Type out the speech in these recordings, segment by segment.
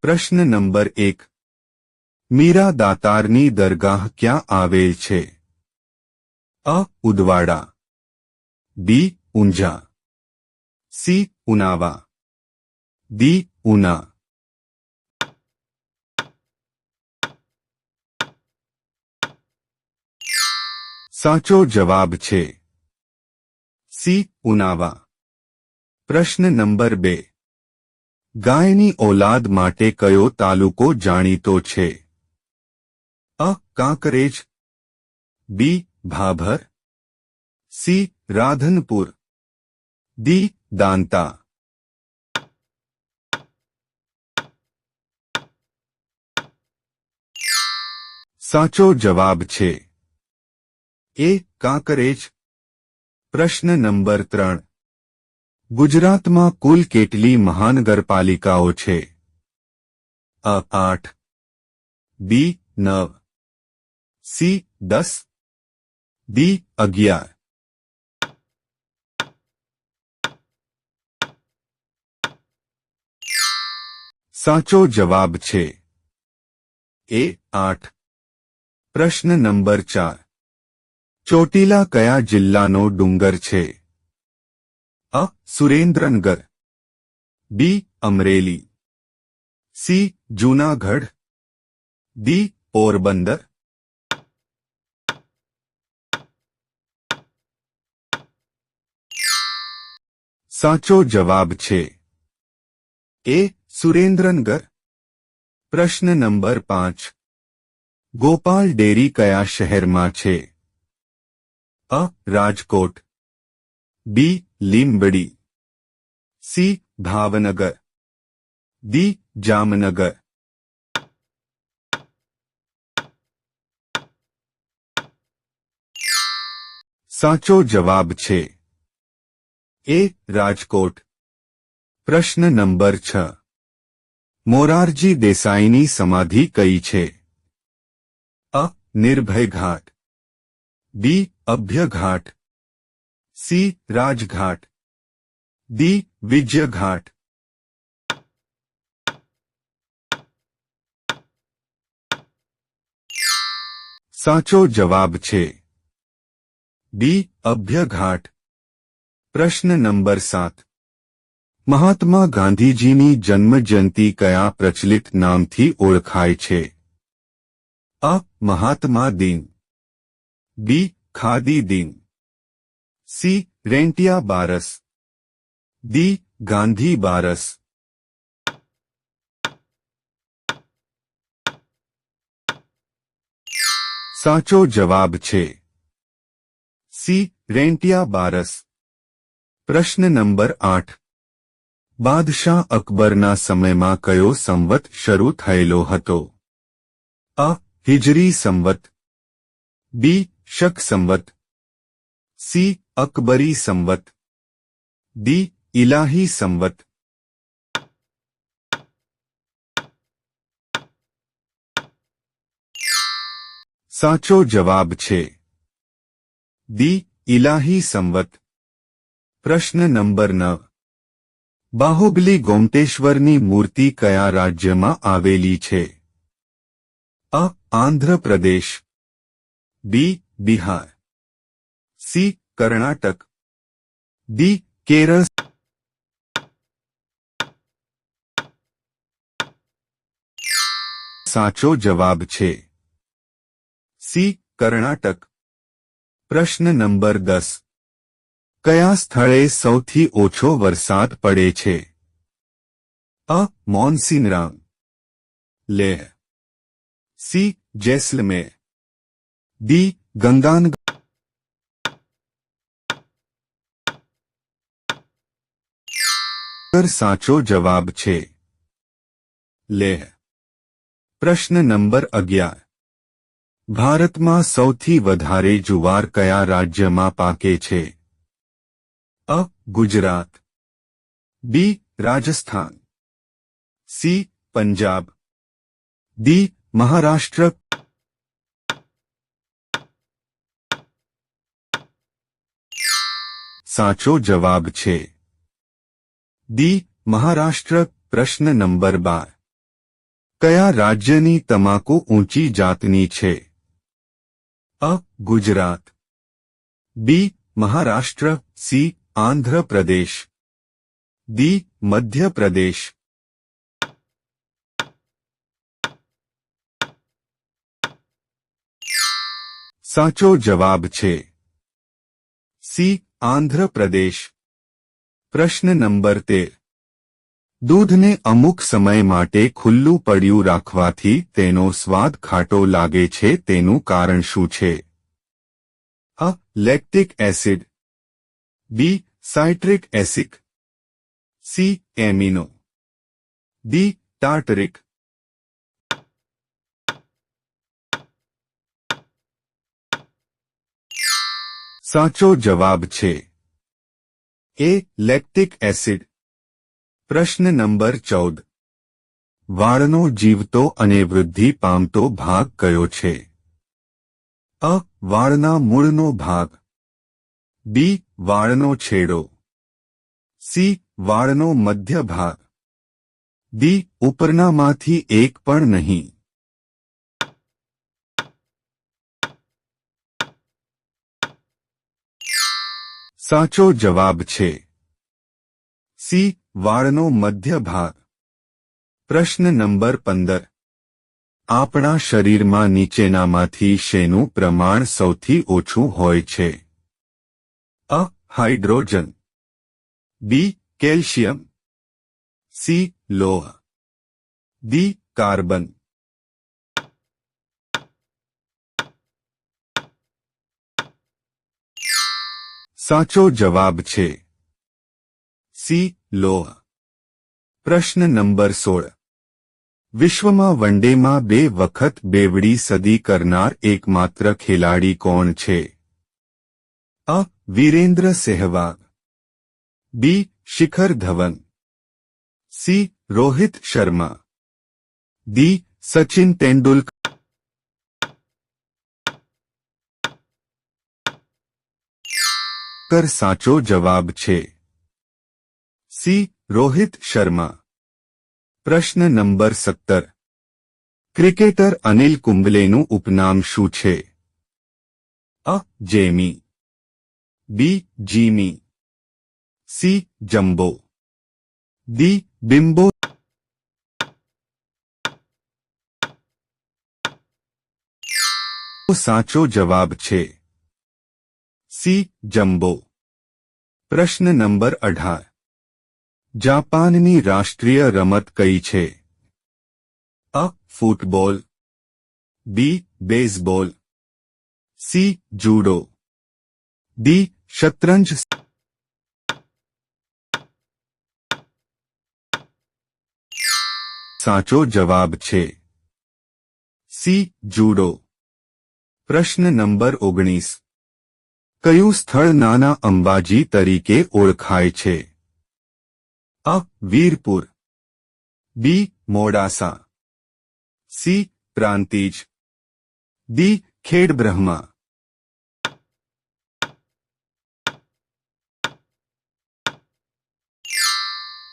પ્રશ્ન નંબર 1 મીરા દાતારની દરગાહ ક્યાં આવેલ છે? અ. ઉદવાડા, બી. ઊંઝા, સી. ઉનાવા, ડી. ઉના. સાચો જવાબ છે સી. ઉનાવા. પ્રશ્ન નંબર 2 ગાયની ઓલાદ માટે કયો તાલુકો જાણીતો છે? અ. કાંકરેજ, બી. ભાભર, સી. રાધનપુર, ડી. દાંતા. સાચો જવાબ છે એ. કાંકરેજ. પ્રશ્ન નંબર 3 ગુજરાતમાં કુલ કેટલી મહાનગરપાલિકાઓ છે? અ. 8, બી. 9, સી. 10, ડી. 11. સાચો જવાબ છે એ. 8. પ્રશ્ન નંબર 4 ચોટીલા કયા જિલ્લાનો ડુંગર છે? અ. સુરેન્દ્રનગર, બી. અમરેલી, સી. જૂનાગઢ, ડી. પોરબંદર. સાચો જવાબ છે એ. સુરેન્દ્રનગર. પ્રશ્ન નંબર 5 ગોપાલ ડેરી કયા શહેરમાં છે? અ. રાજકોટ, બી. લીંબડી, સી. ભાવનગર, ડી. જામનગર. સાચો જવાબ છે એ. રાજકોટ. પ્રશ્ન નંબર 6 મોરારજી દેસાઈની સમાધિ કઈ છે? અ. નિર્ભય ઘાટ, બી. અભ્ય ઘાટ, સી. રાજઘાટ, ડી. વિજય ઘાટ. સાચો જવાબ છે બી. અભ્ય ઘાટ. પ્રશ્ન નંબર 7 મહાત્મા ગાંધીજીની જન્મજયંતિ કયા પ્રચલિત નામથી ઓળખાય છે? અ. મહાત્મા દિન, બી. ખાદી દિન, સી. રેંટિયા બારસ, ડી. ગાંધી બારસ. સાચો જવાબ છે સી. રેંટિયા બારસ. પ્રશ્ન નંબર 8 બાદશાહ અકબરના સમયમાં કયો સંવત શરૂ થયેલો હતો? અ. હિજરી સંવત, બી. શક સંવત, સી. અકબરી સંવત, ડી. ઇલાહી સંવત. સાચો જવાબ છે ડી. ઇલાહી સંવત. પ્રશ્ન નંબર 9 બાહુબલી ગોમટેશ્વરની મૂર્તિ કયા રાજ્યમાં આવેલી છે? અ. આંધ્ર પ્રદેશ, બી. બિહાર, સી. કર્ણાટક, ડી. કેરળ. સાચો જવાબ છે સી. કર્ણાટક. પ્રશ્ન નંબર 10 કયા સ્થળે સૌથી ઓછો વરસાદ પડે છે? અ. મોન્સિનરામ, લેહ, સી. જેસલમેર, ડી. ગંગાનગર. સાચો જવાબ છે લેહ. પ્રશ્ન નંબર 11 ભારતમાં સૌથી વધારે જુવાર કયા રાજ્યમાં પાકે છે? અ. ગુજરાત, બી. રાજસ્થાન, સી. પંજાબ, ડી. મહારાષ્ટ્ર. સાચો જવાબ છે ડી. મહારાષ્ટ્ર. પ્રશ્ન નંબર 12 કયા રાજ્યની તમાકુ ઊંચી જાતની છે? અ. ગુજરાત, બી. મહારાષ્ટ્ર, સી. આંધ્ર પ્રદેશ, ડી. મધ્ય પ્રદેશ. સાચો જવાબ છે સી. આંધ્ર પ્રદેશ. પ્રશ્ન નંબર 13. દૂધને અમુક સમય માટે ખુલ્લું પડ્યું રાખવાથી તેનો સ્વાદ ખાટો લાગે છે તેનું કારણ શું છે? અ. Lactic acid, B. Citric acid, C. Amino, D. Tartaric. સાચો જવાબ છે એ. Lactic acid. પ્રશ્ન નંબર 14. વાળનો જીવતો અને વૃદ્ધિ પામતો ભાગ કયો છે? અ. વાળના મૂળનો ભાગ, બી. વાળનો છેડો, સી. વાળનો મધ્ય ભાગ, ડી. ઉપરનામાંથી એક પણ નહીં. સાચો જવાબ છે સી. વાળનો મધ્ય ભાગ. પ્રશ્ન નંબર 15. આપણા શરીરમાં નીચેનામાંથી શેનું પ્રમાણ સૌથી ઓછું હોય છે? અ. Hydrogen, B. Calcium, C. લોહ, ડી. કાર્બન. સાચો જવાબ છે સી. લોહ. પ્રશ્ન નંબર 16. વિશ્વમાં વનડેમાં 2 વખત બેવડી સદી કરનાર એકમાત્ર ખેલાડી કોણ છે? અ. વીરેન્દ્ર સહેવાગ, બી. શિખર ધવન, સી. રોહિત શર્મા, ડી. સચિન તેંડુલકર. સાચો જવાબ છે સી. રોહિત શર્મા. પ્રશ્ન નંબર 17. ક્રિકેટર અનિલ કુંબલેનું ઉપનામ શું છે? અ. Jamie, B. Jimmy, C. Jumbo, D. Bimbo. સાચો જવાબ છે સી. જમ્બો. પ્રશ્ન નંબર 18. જાપાનની રાષ્ટ્રીય રમત કઈ છે? અ. Football, B. Baseball, C. Judo, D. શતરંજ. સાચો જવાબ છે સી. જુડો. પ્રશ્ન નંબર 19. કયું સ્થળ નાના અંબાજી તરીકે ઓળખાય છે? અ. વીરપુર, બી. મોડાસા, સી. પ્રાંતિજ, ડી. ખેડબ્રહ્મા.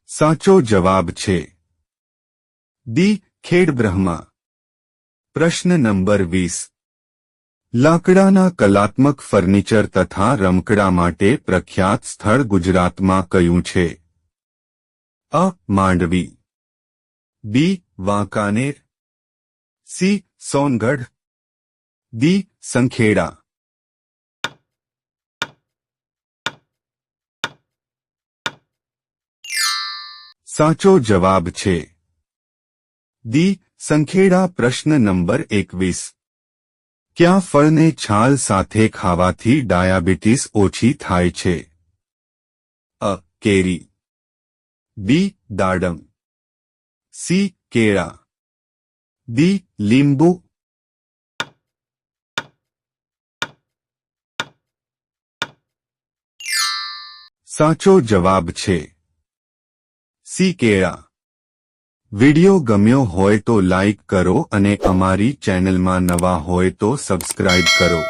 સાચો જવાબ છે ડી. ખેડબ્રહ્મા. પ્રશ્ન નંબર 20. લાકડાના કલાત્મક ફર્નિચર તથા રમકડા માટે પ્રખ્યાત સ્થળ ગુજરાતમાં કયું છે? અ. માંડવી, બી. વાંકાનેર, સી. સોનગઢ, ડી. સંખેડા. સાચો જવાબ છે ડી. સંખેડા. પ્રશ્ન નંબર 21. કયા ફળને છાલ સાથે ખાવાથી ડાયાબિટીસ ઓછી થાય છે? અ. કેરી, બી. દાડમ, સી. કેળા, ડી. લીંબુ. સાચો જવાબ છે સી. કેળા. વિડિયો ગમ્યો હોય તો લાઇક કરો અને અમારી ચેનલમાં નવા હોય તો સબસ્ક્રાઇબ કરો.